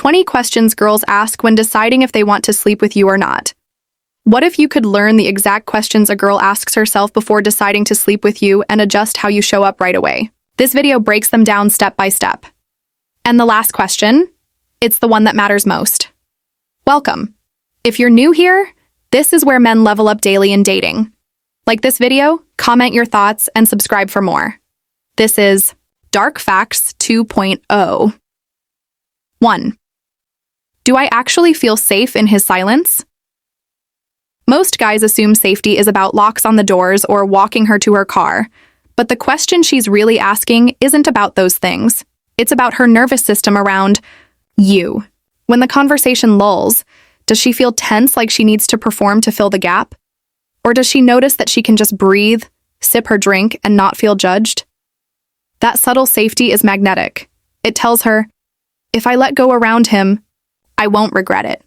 20 questions girls ask when deciding if they want to sleep with you or not. What if you could learn the exact questions a girl asks herself before deciding to sleep with you and adjust how you show up right away? This video breaks them down step by step. And the last question, it's the one that matters most. Welcome. If you're new here, this is where men level up daily in dating. Like this video, comment your thoughts, and subscribe for more. This is Dark Facts 2.0. 1. Do I actually feel safe in his silence? Most guys assume safety is about locks on the doors or walking her to her car, but the question she's really asking isn't about those things. It's about her nervous system around you. When the conversation lulls, does she feel tense like she needs to perform to fill the gap? Or does she notice that she can just breathe, sip her drink, and not feel judged? That subtle safety is magnetic. It tells her, if I let go around him, I won't regret it.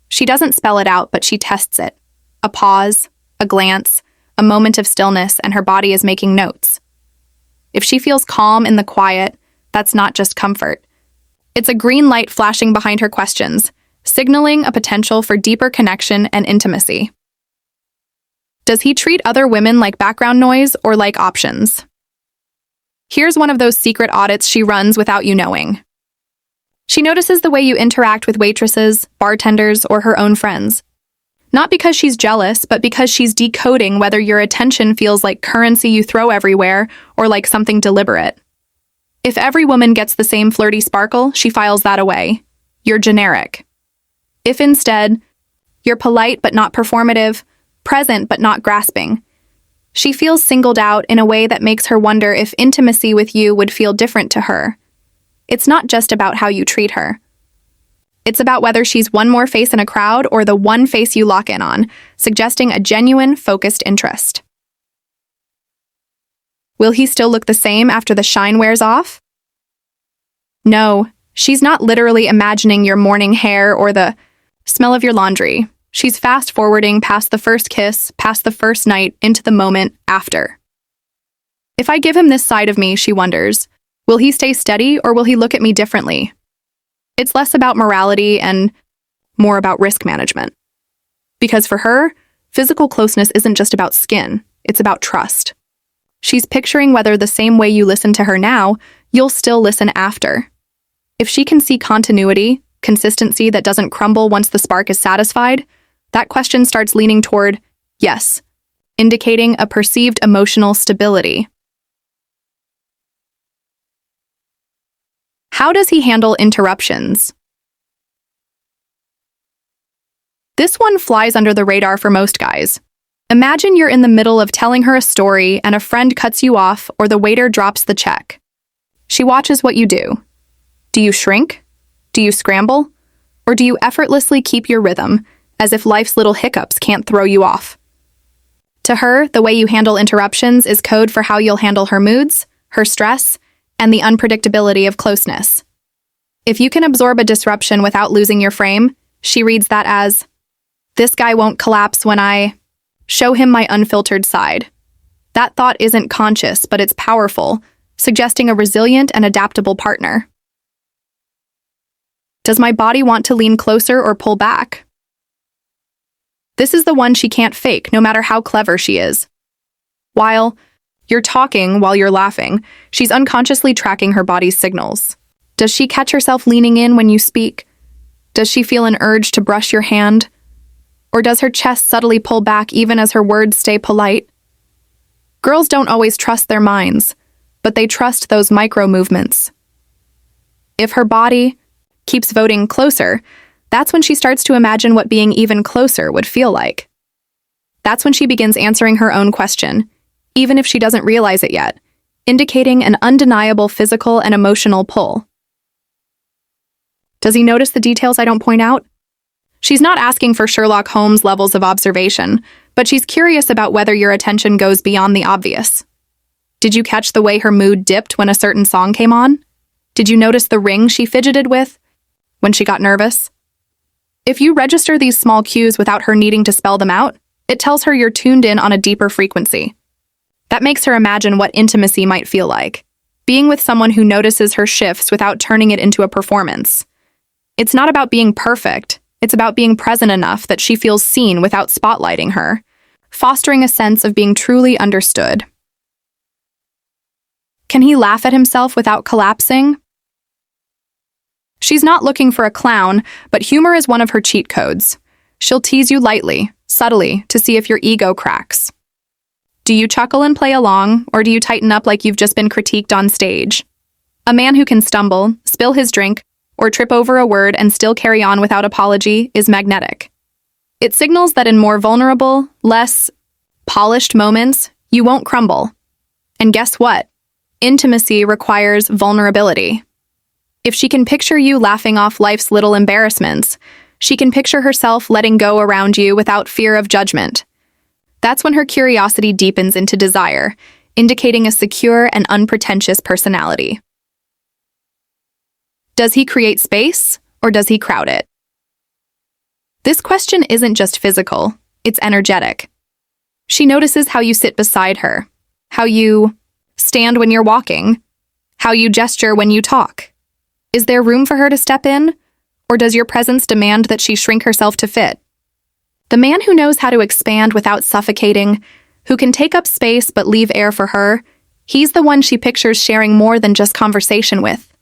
She doesn't spell it out, but she tests it. A pause, a glance, a moment of stillness, and her body is making notes. If she feels calm in the quiet, that's not just comfort. It's a green light flashing behind her questions, signaling a potential for deeper connection and intimacy. Does he treat other women like background noise or like options? Here's one of those secret audits she runs without you knowing. She notices the way you interact with waitresses, bartenders, or her own friends. Not because she's jealous, but because she's decoding whether your attention feels like currency you throw everywhere or like something deliberate. If every woman gets the same flirty sparkle, she files that away. You're generic. If instead, you're polite but not performative, present but not grasping, she feels singled out in a way that makes her wonder if intimacy with you would feel different to her. It's not just about how you treat her. It's about whether she's one more face in a crowd or the one face you lock in on, suggesting a genuine, focused interest. Will he still look the same after the shine wears off? No, she's not literally imagining your morning hair or the smell of your laundry. She's fast-forwarding past the first kiss, past the first night, into the moment after. If I give him this side of me, she wonders, will he stay steady or will he look at me differently? It's less about morality and more about risk management. Because for her, physical closeness isn't just about skin, it's about trust. She's picturing whether the same way you listen to her now, you'll still listen after. If she can see continuity, consistency that doesn't crumble once the spark is satisfied, that question starts leaning toward yes, indicating a perceived emotional stability. How does he handle interruptions? This one flies under the radar for most guys. Imagine you're in the middle of telling her a story and a friend cuts you off or the waiter drops the check. She watches what you do. Do you shrink? Do you scramble? Or do you effortlessly keep your rhythm, as if life's little hiccups can't throw you off? To her, the way you handle interruptions is code for how you'll handle her moods, her stress, and the unpredictability of closeness. If you can absorb a disruption without losing your frame, she reads that as, this guy won't collapse when I show him my unfiltered side. That thought isn't conscious, but it's powerful, suggesting a resilient and adaptable partner. Does my body want to lean closer or pull back? This is the one she can't fake, no matter how clever she is. While you're talking while you're laughing, she's unconsciously tracking her body's signals. Does she catch herself leaning in when you speak? Does she feel an urge to brush your hand? Or does her chest subtly pull back even as her words stay polite? Girls don't always trust their minds, but they trust those micro movements. If her body keeps voting closer, that's when she starts to imagine what being even closer would feel like. That's when she begins answering her own question, even if she doesn't realize it yet, indicating an undeniable physical and emotional pull. Does he notice the details I don't point out? She's not asking for Sherlock Holmes levels of observation, but she's curious about whether your attention goes beyond the obvious. Did you catch the way her mood dipped when a certain song came on? Did you notice the ring she fidgeted with when she got nervous? If you register these small cues without her needing to spell them out, it tells her you're tuned in on a deeper frequency. That makes her imagine what intimacy might feel like, being with someone who notices her shifts without turning it into a performance. It's not about being perfect. It's about being present enough that she feels seen without spotlighting her, fostering a sense of being truly understood. Can he laugh at himself without collapsing? She's not looking for a clown, but humor is one of her cheat codes. She'll tease you lightly, subtly, to see if your ego cracks. Do you chuckle and play along, or do you tighten up like you've just been critiqued on stage? A man who can stumble, spill his drink, or trip over a word and still carry on without apology is magnetic. It signals that in more vulnerable, less polished moments, you won't crumble. And guess what? Intimacy requires vulnerability. If she can picture you laughing off life's little embarrassments, she can picture herself letting go around you without fear of judgment. That's when her curiosity deepens into desire, indicating a secure and unpretentious personality. Does he create space, or does he crowd it? This question isn't just physical, it's energetic. She notices how you sit beside her, how you stand when you're walking, how you gesture when you talk. Is there room for her to step in, or does your presence demand that she shrink herself to fit? The man who knows how to expand without suffocating, who can take up space but leave air for her, he's the one she pictures sharing more than just conversation with.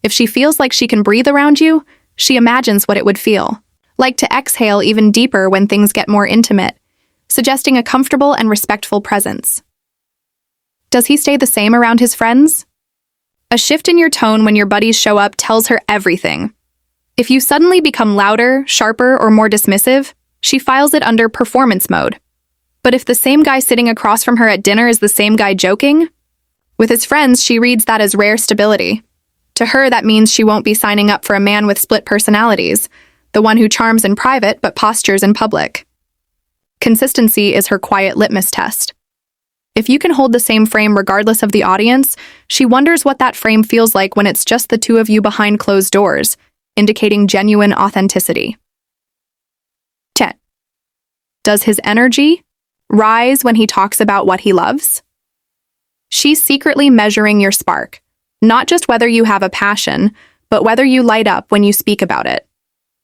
If she feels like she can breathe around you, she imagines what it would feel like to exhale even deeper when things get more intimate, suggesting a comfortable and respectful presence. Does he stay the same around his friends? A shift in your tone when your buddies show up tells her everything. If you suddenly become louder, sharper, or more dismissive, she files it under performance mode. But if the same guy sitting across from her at dinner is the same guy joking, with his friends, she reads that as rare stability. To her, that means she won't be signing up for a man with split personalities, the one who charms in private but postures in public. Consistency is her quiet litmus test. If you can hold the same frame regardless of the audience, she wonders what that frame feels like when it's just the two of you behind closed doors, indicating genuine authenticity. 10. Does his energy rise when he talks about what he loves? She's secretly measuring your spark, not just whether you have a passion, but whether you light up when you speak about it.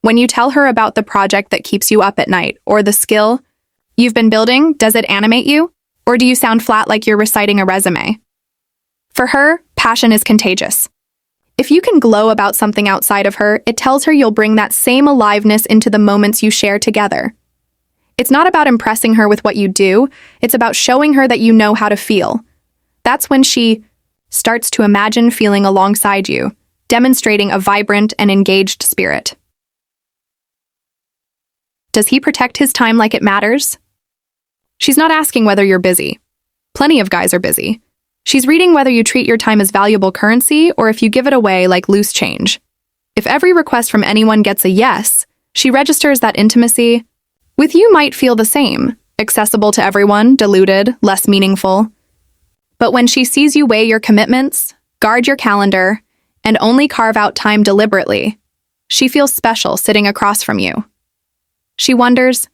When you tell her about the project that keeps you up at night, or the skill you've been building, does it animate you? Or do you sound flat like you're reciting a resume? For her, passion is contagious. If you can glow about something outside of her, it tells her you'll bring that same aliveness into the moments you share together. It's not about impressing her with what you do, it's about showing her that you know how to feel. That's when she starts to imagine feeling alongside you, demonstrating a vibrant and engaged spirit. Does he protect his time like it matters? She's not asking whether you're busy. Plenty of guys are busy. She's reading whether you treat your time as valuable currency or if you give it away like loose change. If every request from anyone gets a yes, she registers that intimacy with you might feel the same, accessible to everyone, diluted, less meaningful. But when she sees you weigh your commitments, guard your calendar, and only carve out time deliberately, she feels special sitting across from you. She wonders,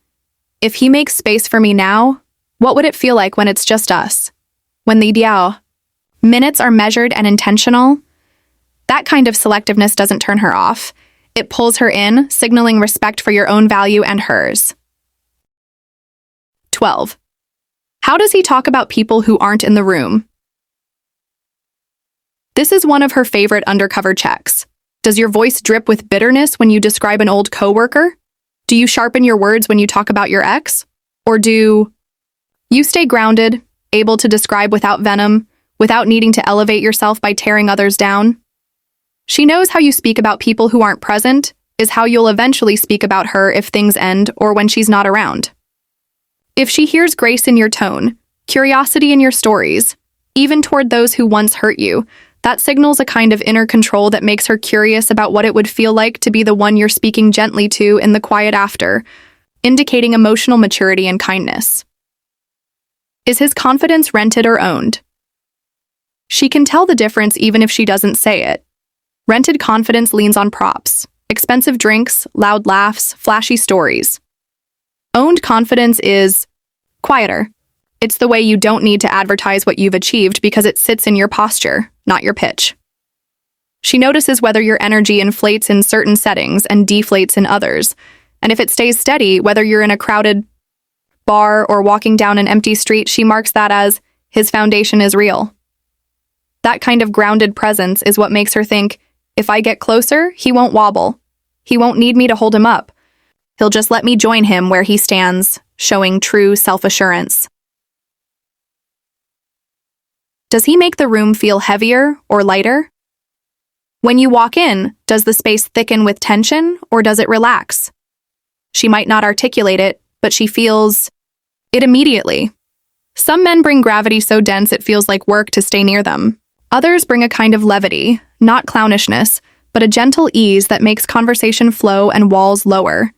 if he makes space for me now, what would it feel like when it's just us? When the minutes are measured and intentional? That kind of selectiveness doesn't turn her off. It pulls her in, signaling respect for your own value and hers. 12. How does he talk about people who aren't in the room? This is one of her favorite undercover checks. Does your voice drip with bitterness when you describe an old coworker? Do you sharpen your words when you talk about your ex? Or do you stay grounded, able to describe without venom, without needing to elevate yourself by tearing others down? She knows how you speak about people who aren't present is how you'll eventually speak about her if things end or when she's not around. If she hears grace in your tone, curiosity in your stories, even toward those who once hurt you, that signals a kind of inner control that makes her curious about what it would feel like to be the one you're speaking gently to in the quiet after, indicating emotional maturity and kindness. Is his confidence rented or owned? She can tell the difference even if she doesn't say it. Rented confidence leans on props, expensive drinks, loud laughs, flashy stories. Owned confidence is quieter. It's the way you don't need to advertise what you've achieved because it sits in your posture, not your pitch. She notices whether your energy inflates in certain settings and deflates in others. And if it stays steady, whether you're in a crowded bar or walking down an empty street, she marks that as his foundation is real. That kind of grounded presence is what makes her think, if I get closer, he won't wobble. He won't need me to hold him up. He'll just let me join him where he stands, showing true self-assurance. Does he make the room feel heavier or lighter? When you walk in, does the space thicken with tension or does it relax? She might not articulate it, but she feels it immediately. Some men bring gravity so dense it feels like work to stay near them. Others bring a kind of levity, not clownishness, but a gentle ease that makes conversation flow and walls lower.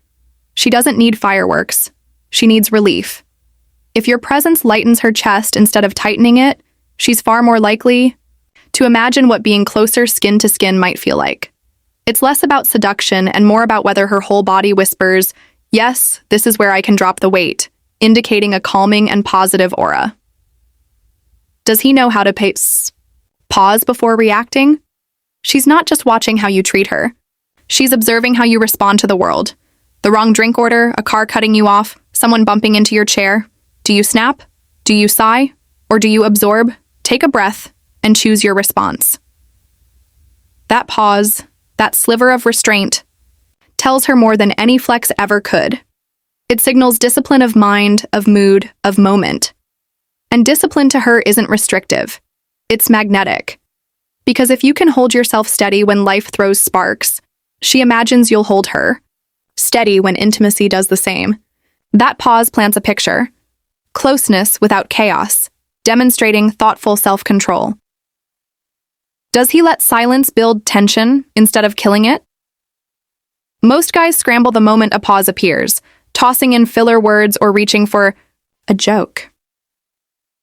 She doesn't need fireworks. She needs relief. If your presence lightens her chest instead of tightening it, she's far more likely to imagine what being closer skin to skin might feel like. It's less about seduction and more about whether her whole body whispers, yes, this is where I can drop the weight, indicating a calming and positive aura. Does he know how to pause before reacting? She's not just watching how you treat her. She's observing how you respond to the world. The wrong drink order, a car cutting you off, someone bumping into your chair. Do you snap? Do you sigh? Or do you absorb? Take a breath and choose your response. That pause, that sliver of restraint, tells her more than any flex ever could. It signals discipline of mind, of mood, of moment. And discipline to her isn't restrictive. It's magnetic. Because if you can hold yourself steady when life throws sparks, she imagines you'll hold her. Steady when intimacy does the same. That pause plants a picture. Closeness without chaos, demonstrating thoughtful self-control. Does he let silence build tension instead of killing it? Most guys scramble the moment a pause appears, tossing in filler words or reaching for a joke.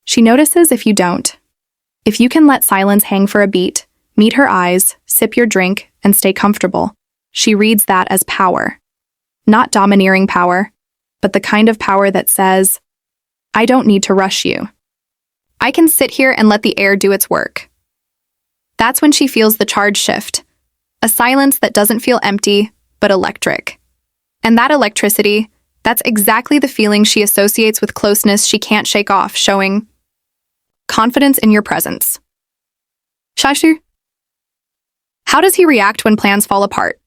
She notices if you don't. If you can let silence hang for a beat, meet her eyes, sip your drink, and stay comfortable, she reads that as power. Not domineering power, but the kind of power that says, I don't need to rush you. I can sit here and let the air do its work. That's when she feels the charge shift, a silence that doesn't feel empty, but electric. And that electricity, that's exactly the feeling she associates with closeness she can't shake off, showing confidence in your presence. Shashu? How does he react when plans fall apart?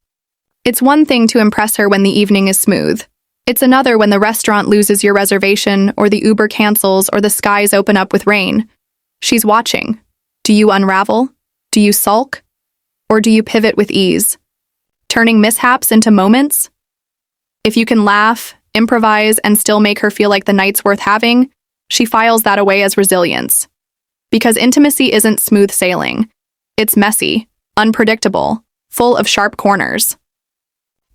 It's one thing to impress her when the evening is smooth. It's another when the restaurant loses your reservation, or the Uber cancels, or the skies open up with rain. She's watching. Do you unravel? Do you sulk? Or do you pivot with ease, turning mishaps into moments? If you can laugh, improvise, and still make her feel like the night's worth having, she files that away as resilience. Because intimacy isn't smooth sailing. It's messy, unpredictable, full of sharp corners.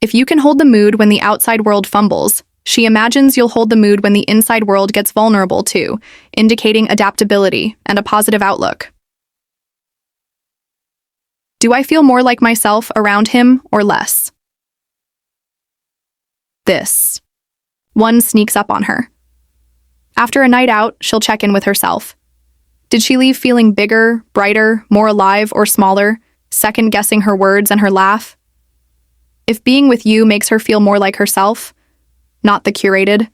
If you can hold the mood when the outside world fumbles, she imagines you'll hold the mood when the inside world gets vulnerable too, indicating adaptability and a positive outlook. Do I feel more like myself around him or less? This one sneaks up on her. After a night out, she'll check in with herself. Did she leave feeling bigger, brighter, more alive, or smaller, second-guessing her words and her laugh? If being with you makes her feel more like herself, not the curated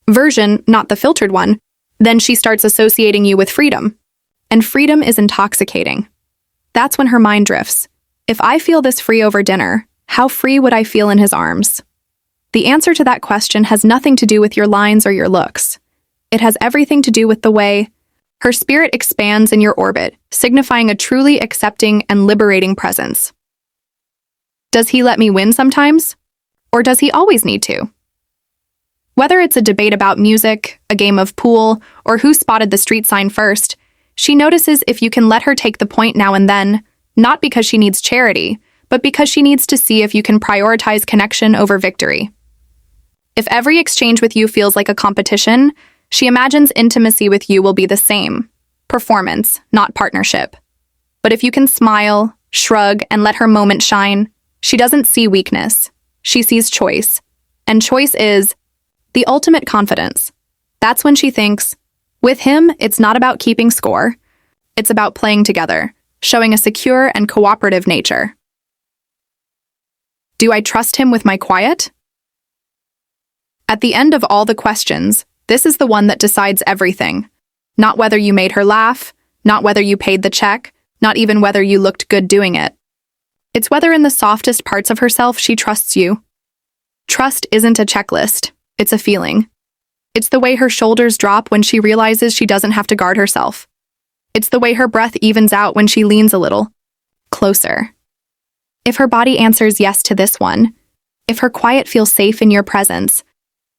version, not the filtered one, then she starts associating you with freedom. And freedom is intoxicating. That's when her mind drifts. If I feel this free over dinner, how free would I feel in his arms? The answer to that question has nothing to do with your lines or your looks. It has everything to do with the way her spirit expands in your orbit, signifying a truly accepting and liberating presence. Does he let me win sometimes? Or does he always need to? Whether it's a debate about music, a game of pool, or who spotted the street sign first, she notices if you can let her take the point now and then, not because she needs charity, but because she needs to see if you can prioritize connection over victory. If every exchange with you feels like a competition, she imagines intimacy with you will be the same. Performance, not partnership. But if you can smile, shrug, and let her moment shine, she doesn't see weakness. She sees choice. And choice is the ultimate confidence. That's when she thinks, with him, it's not about keeping score. It's about playing together, showing a secure and cooperative nature. Do I trust him with my quiet? At the end of all the questions, this is the one that decides everything. Not whether you made her laugh, not whether you paid the check, not even whether you looked good doing it. It's whether in the softest parts of herself she trusts you. Trust isn't a checklist, it's a feeling. It's the way her shoulders drop when she realizes she doesn't have to guard herself. It's the way her breath evens out when she leans a little closer. If her body answers yes to this one, if her quiet feels safe in your presence,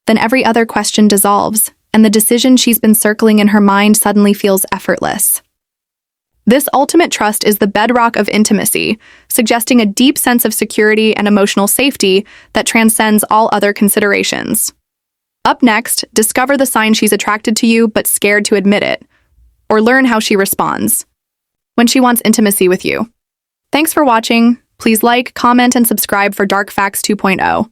then every other question dissolves, and the decision she's been circling in her mind suddenly feels effortless. This ultimate trust is the bedrock of intimacy, suggesting a deep sense of security and emotional safety that transcends all other considerations. Up next, discover the sign she's attracted to you but scared to admit it, or learn how she responds when she wants intimacy with you. Thanks for watching. Please like, comment, and subscribe for Dark Facts 2.0.